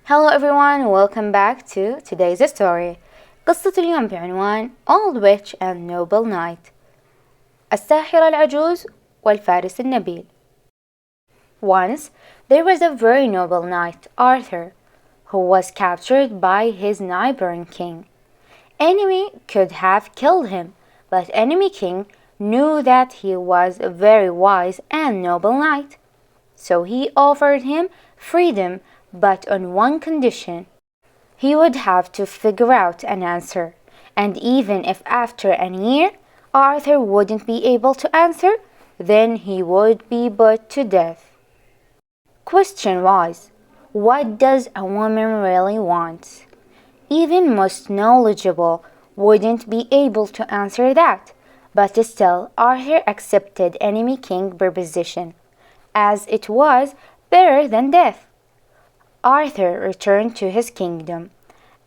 Hello everyone, welcome back to today's story. قصة اليوم بعنوان Old Witch and Noble Knight. الساحرة العجوز والفارس النبيل. Once there was a very noble knight, Arthur, who was captured by his neighboring king. Enemy could have killed him, but enemy king knew that he was a very wise and noble knight. So he offered him freedom, but on one condition. He would have to figure out an answer, and even if after a year Arthur wouldn't be able to answer, then he would be put to death. Question was, what does a woman really want? Even most knowledgeable wouldn't be able to answer that, but still Arthur accepted enemy king proposition, as it was better than death. Arthur returned to his kingdom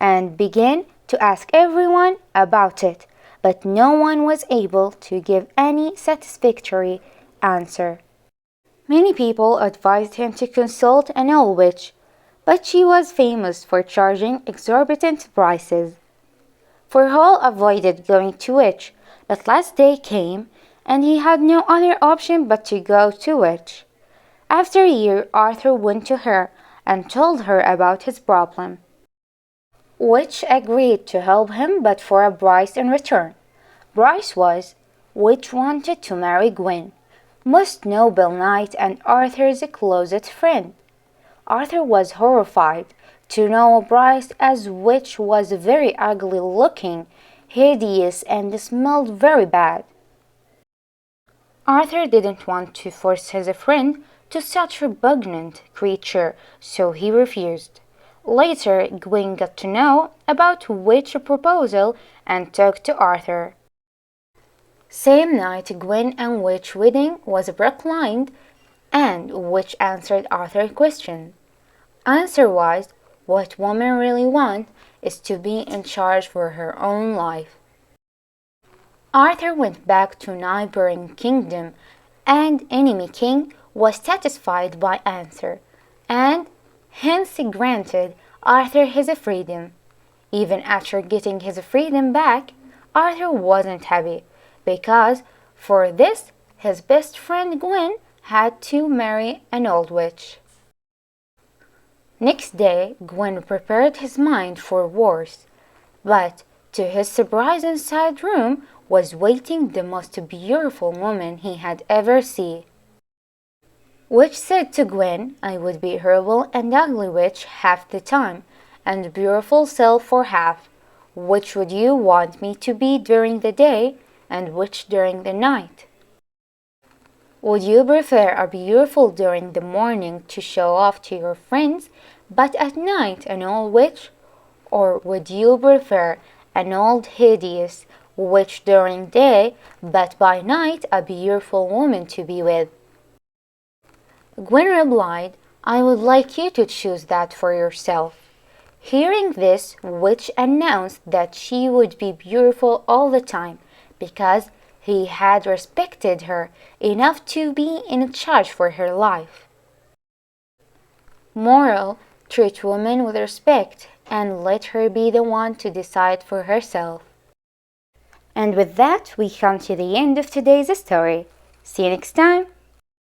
and began to ask everyone about it, but no one was able to give any satisfactory answer. Many people advised him to consult an old witch, but she was famous for charging exorbitant prices. For Hall avoided going to witch, but last day came, and he had no other option but to go to witch. After a year, Arthur went to her and told her about his problem. Witch agreed to help him, but for a price in return. Price was, Witch wanted to marry Gwen, most noble knight and Arthur's closest friend. Arthur was horrified to know Bryce, as Witch was very ugly looking, hideous, and smelled very bad. Arthur didn't want to force his friend to such a repugnant creature, so he refused. Later, Gwen got to know about Witch's proposal and talked to Arthur. Same night, Gwen and Witch wedding was proclaimed, and Witch answered Arthur's question. Answer was, what women really want is to be in charge for her own life. Arthur went back to neighboring kingdom, and enemy king was satisfied by answer, and hence granted Arthur his freedom. Even after getting his freedom back, Arthur wasn't happy, because for this his best friend Gwen had to marry an old witch. Next day, Gwen prepared his mind for wars, but to his surprise inside room was waiting the most beautiful woman he had ever seen. Witch said to Gwen, I would be horrible and ugly witch half the time, and beautiful self for half. Which would you want me to be during the day, and which during the night? Would you prefer a beautiful during the morning to show off to your friends, but at night an old witch? Or would you prefer an old hideous witch during day, but by night a beautiful woman to be with? Gwen replied, I would like you to choose that for yourself. Hearing this, Witch announced that she would be beautiful all the time, because he had respected her enough to be in charge for her life. Moral: treat women with respect and let her be the one to decide for herself. And with that, we come to the end of today's story. See you next time.